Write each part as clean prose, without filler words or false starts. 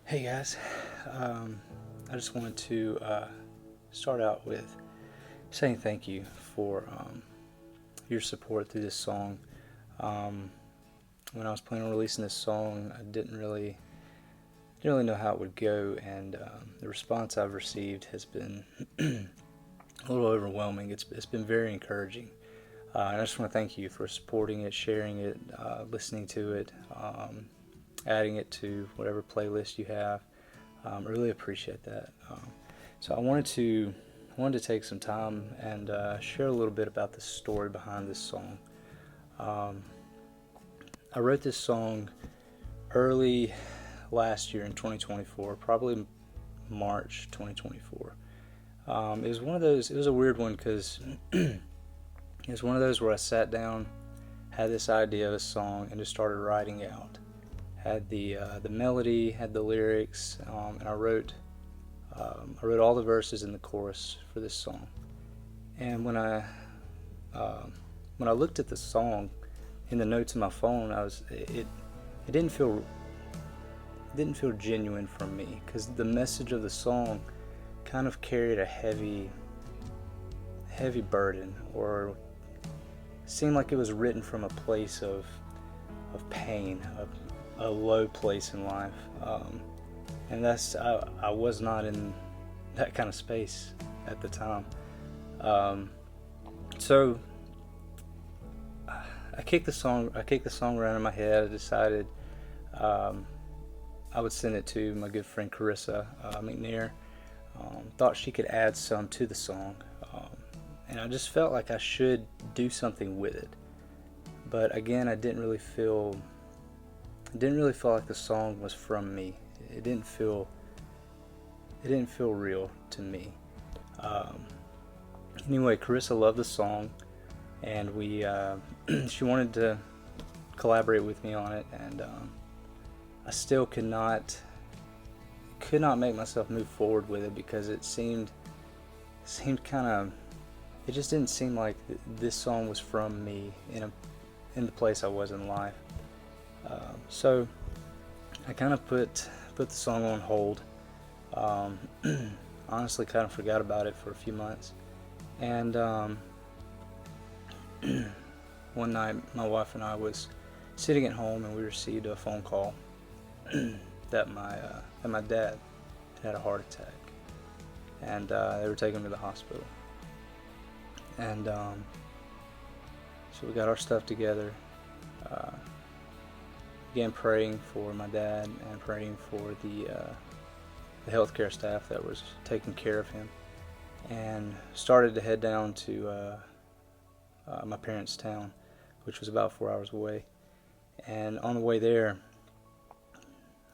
Hey guys, I just wanted to start out with saying thank you for your support through this song. Um, when I was planning on releasing this song, I didn't really know how it would go, and the response I've received has been a little overwhelming. It's been very encouraging, and I just want to thank you for supporting it, sharing it, listening to it, adding it to whatever playlist you have. I really appreciate that. So I wanted to take some time and share a little bit about the story behind this song. Um, I wrote this song early last year in 2024, probably March 2024. It was one of those. It was a weird one because it was one of those where I sat down, had this idea of a song, and just started writing out. Had the melody, had the lyrics, and I wrote all the verses in the chorus for this song. And um, when I looked at the song in the notes of my phone, it didn't feel genuine for me because the message of the song kind of carried a heavy burden, or seemed like it was written from a place of pain, a low place in life. And I was not in that kind of space at the time. Um, so I kicked the song around in my head. I decided um, I would send it to my good friend Carissa McNair. Thought she could add some to the song, um, and I just felt like I should do something with it. But again, I didn't really feel like the song was from me. It didn't feel it didn't feel real to me. Um, anyway, Carissa loved the song, and we she wanted to collaborate with me on it, and I still could not make myself move forward with it because it seemed kind of, it just didn't seem like this song was from me in the place I was in life. So I kind of put the song on hold. Um, Honestly, kind of forgot about it for a few months, and one night my wife and I was sitting at home, and we received a phone call that my dad had a heart attack, and they were taking him to the hospital. And so we got our stuff together, uh, began praying for my dad and praying for the healthcare staff that was taking care of him, and started to head down to my parents' town, which was about 4 hours away. And on the way there,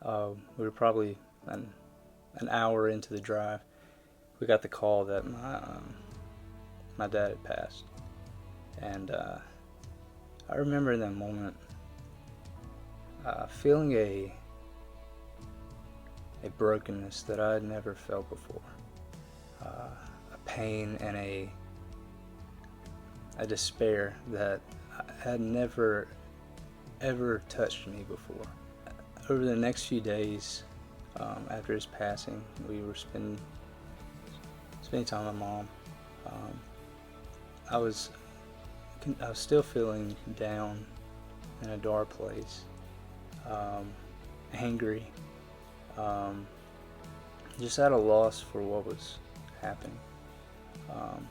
we were probably an hour into the drive. We got the call that my dad had passed, and I remember in that moment feeling a brokenness that I had never felt before, a pain and a despair that had never ever touched me before. Over the next few days after his passing, we were spending time with my mom. Um, I was still feeling down, in a dark place, um, angry, um, just at a loss for what was happening. Um,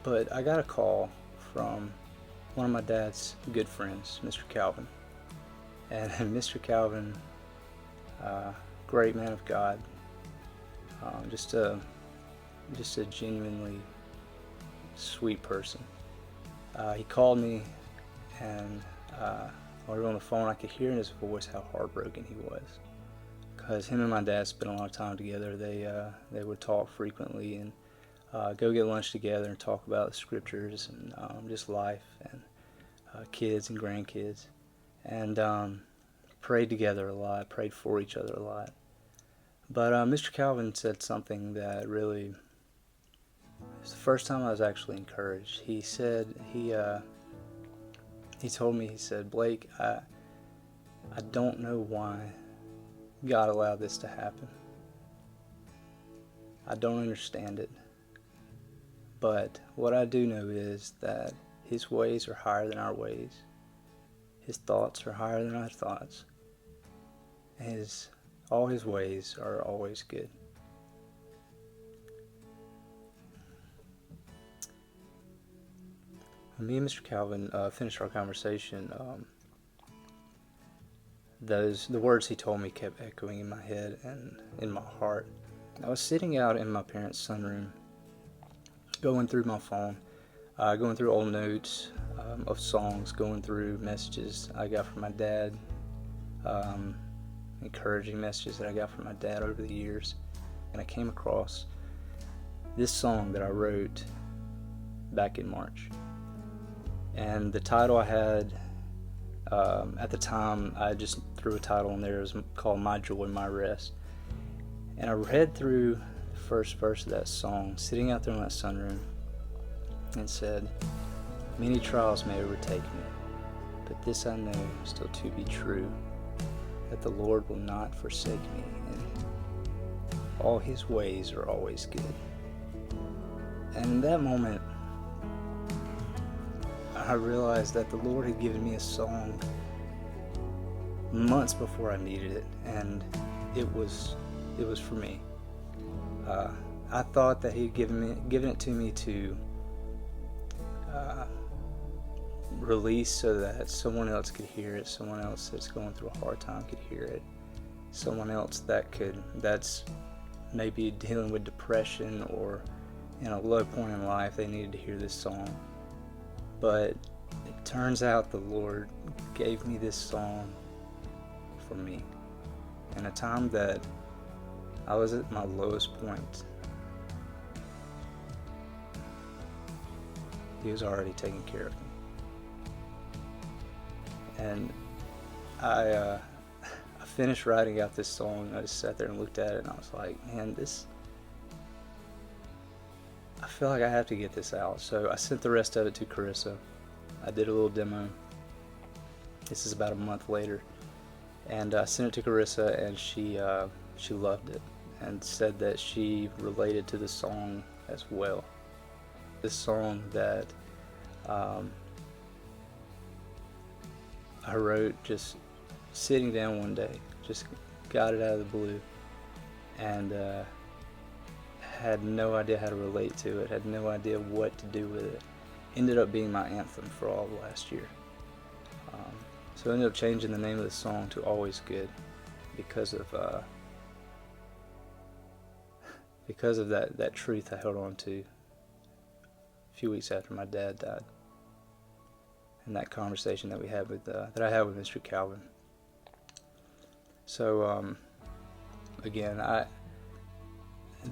but I got a call from one of my dad's good friends, Mr. Calvin. And Mr. Calvin, great man of God, just a genuinely sweet person. He called me, and while we were on the phone, I could hear in his voice how heartbroken he was, because him and my dad spent a lot of time together. They would talk frequently, and go get lunch together and talk about the scriptures and just life and kids and grandkids, and prayed together a lot, prayed for each other a lot. But Mr. Calvin said something that really, it was the first time I was actually encouraged. He told me, he said, Blake, I don't know why God allowed this to happen. I don't understand it, but what I do know is that His ways are higher than our ways. His thoughts are higher than our thoughts. All His ways are always good. When me and Mr. Calvin finished our conversation, the words he told me kept echoing in my head and in my heart. I was sitting out in my parents' sunroom, going through my phone, going through old notes of songs, going through messages I got from my dad, encouraging messages that I got from my dad over the years, and I came across this song that I wrote back in March. And the title I had, at the time, I just threw a title in there. It was called My Joy, My Rest. And I read through the first verse of that song, sitting out there in that sunroom, and said, "Many trials may overtake me, but this I know still to be true, that the Lord will not forsake me, and all His ways are always good." And in that moment, I realized that the Lord had given me a song months before I needed it, and it was for me. I thought that He had given it to me to release so that someone else could hear it, someone else that's going through a hard time could hear it, someone else that's maybe dealing with depression or in a low point in life, they needed to hear this song. But it turns out the Lord gave me this song for me in a time that I was at my lowest point. He was already taking care of me. And I finished writing out this song. I just sat there and looked at it, and I was like, man, I feel like I have to get this out. So I sent the rest of it to Carissa. I did a little demo. This is about a month later. And I sent it to Carissa, and she loved it and said that she related to the song as well. This song that I wrote just sitting down one day, just got it out of the blue, and had no idea how to relate to it, had no idea what to do with it. Ended up being my anthem for all of last year. So I ended up changing the name of the song to Always Good because of that truth I held on to a few weeks after my dad died, and that conversation that I had with Mr. Calvin. So again,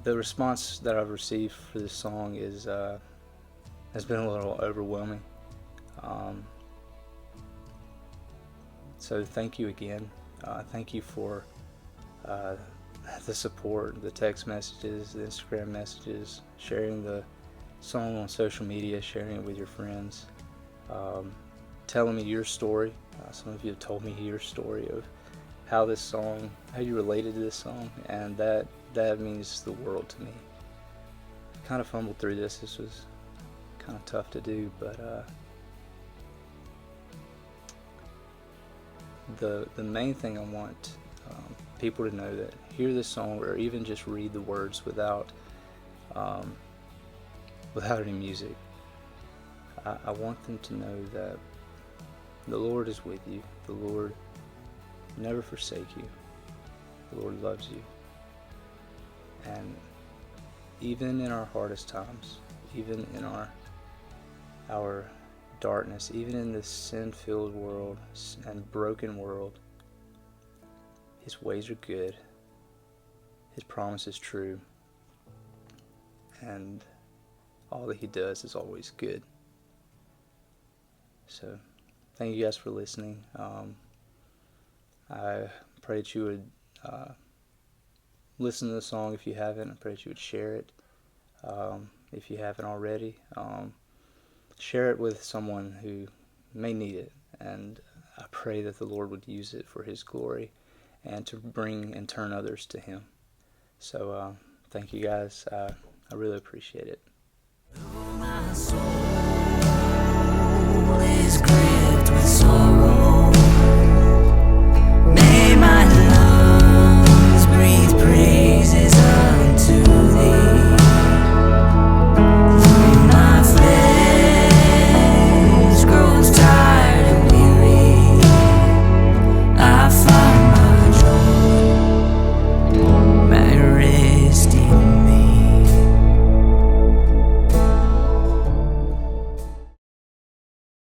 the response that I've received for this song has been a little overwhelming. So thank you again. Thank you for the support, the text messages, the Instagram messages, sharing the song on social media, sharing it with your friends, telling me your story. Some of you have told me your story of how you related to this song, and that means the world to me. Kind of fumbled through this. This was kind of tough to do, but the main thing I want people to know that hear this song, or even just read the words without any music. I want them to know that the Lord is with you. The Lord never forsake you. The Lord loves you. And even in our hardest times, even in our darkness, even in this sin-filled world and broken world, His ways are good. His promise is true. And all that He does is always good. So, thank you guys for listening. I pray that you would listen to the song if you haven't. I pray that you would share it if you haven't already. Share it with someone who may need it, and I pray that the Lord would use it for His glory and to bring and turn others to Him. So thank you guys. I really appreciate it. My soul is gripped with sorrow.